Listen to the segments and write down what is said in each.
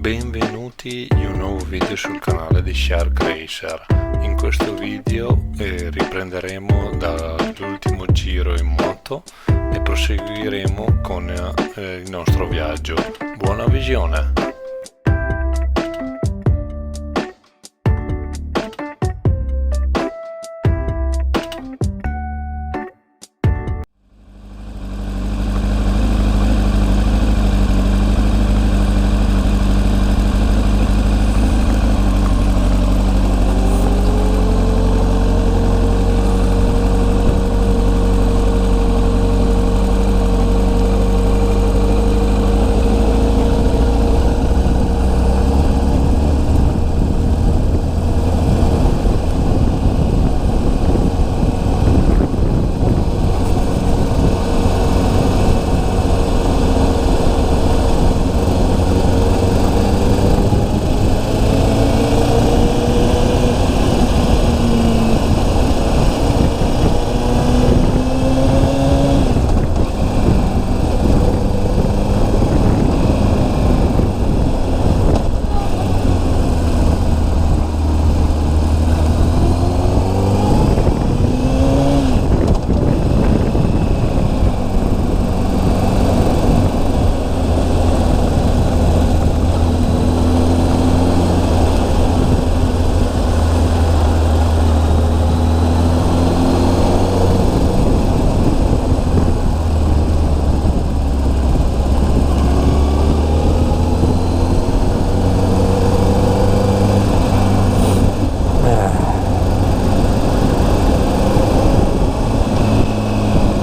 Benvenuti in un nuovo video sul canale di Shark Racer. In questo video riprenderemo dall'ultimo giro in moto e proseguiremo con il nostro viaggio. Buona visione!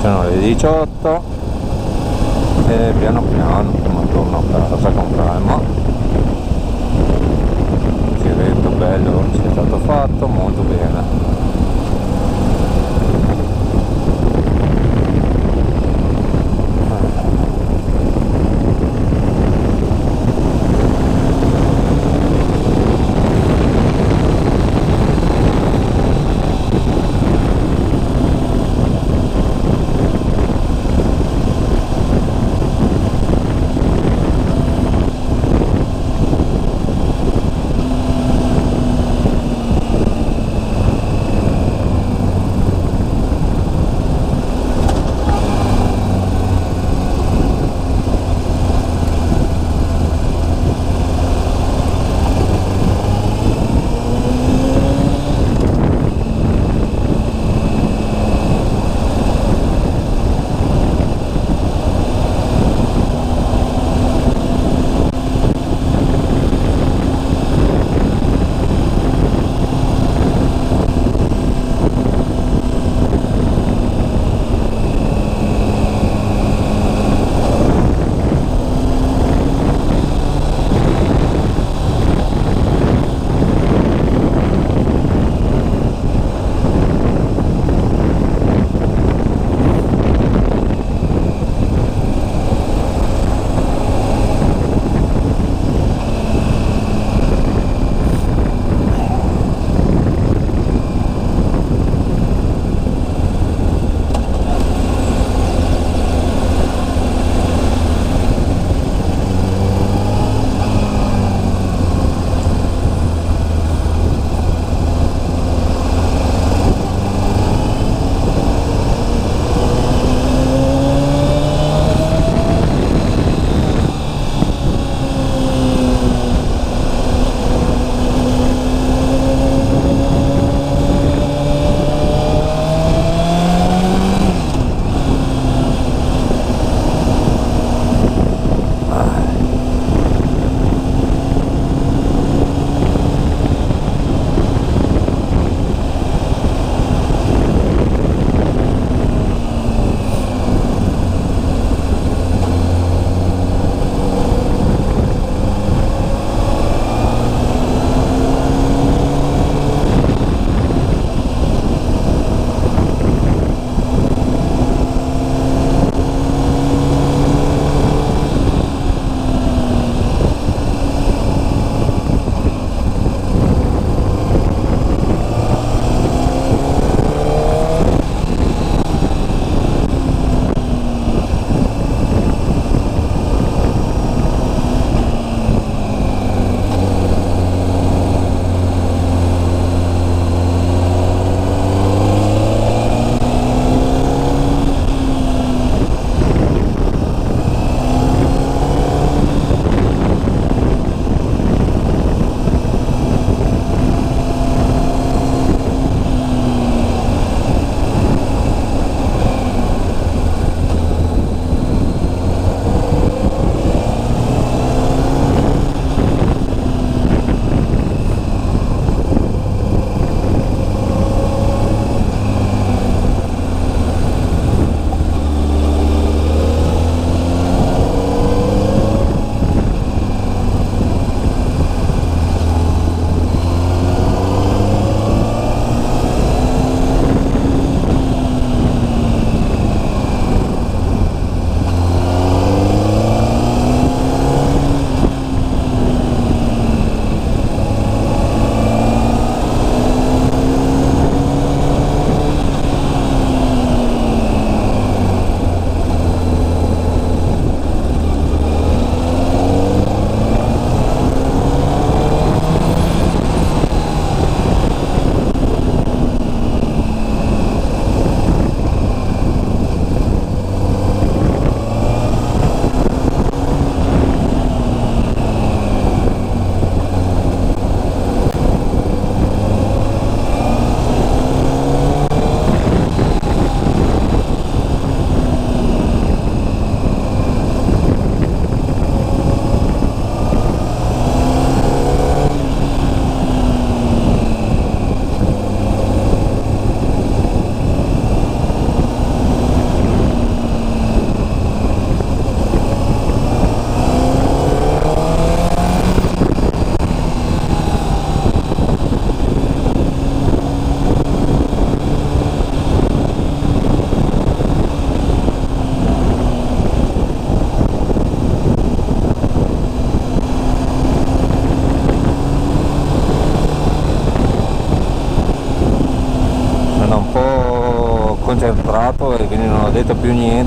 Sono le 18 e piano piano torno a casa con calma. Il giretto bello ci è stato fatto molto bene.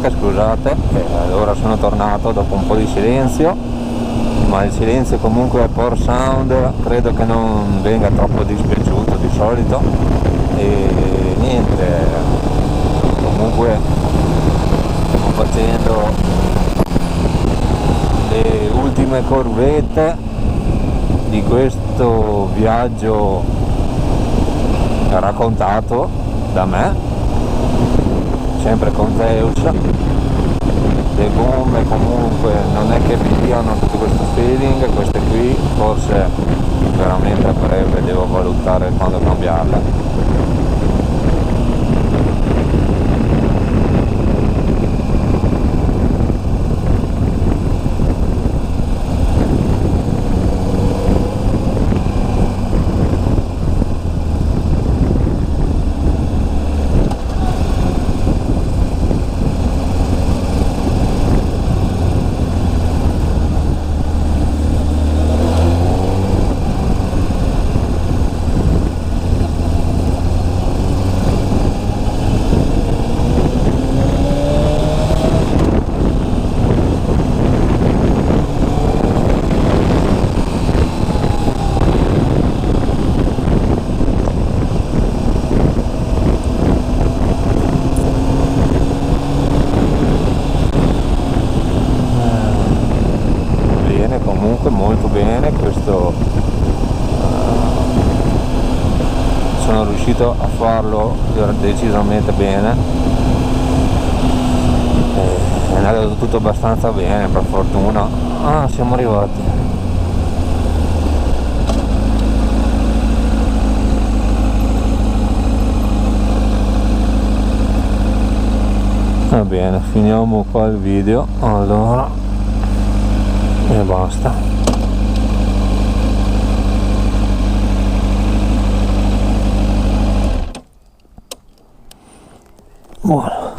discoteca, scusate, allora sono tornato dopo un po' di silenzio, ma il silenzio comunque per sound credo che non venga troppo dispiaciuto di solito, e niente, comunque stiamo facendo le ultime curvette di questo viaggio raccontato da me, sempre con Zeus. Le gomme comunque non è che mi diano tutto questo feeling, queste qui forse veramente a breve devo valutare quando cambiarle. Comunque molto bene questo, sono riuscito a farlo decisamente bene, è andato tutto abbastanza bene, per fortuna. Siamo arrivati. Va bene, finiamo qua il video allora e basta. Buono.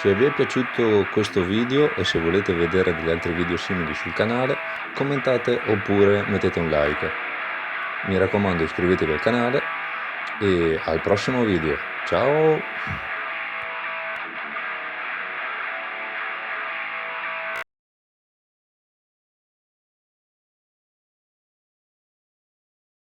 Se vi è piaciuto questo video e se volete vedere degli altri video simili sul canale, commentate oppure mettete un like. Mi raccomando, iscrivetevi al canale e al prossimo video. Ciao!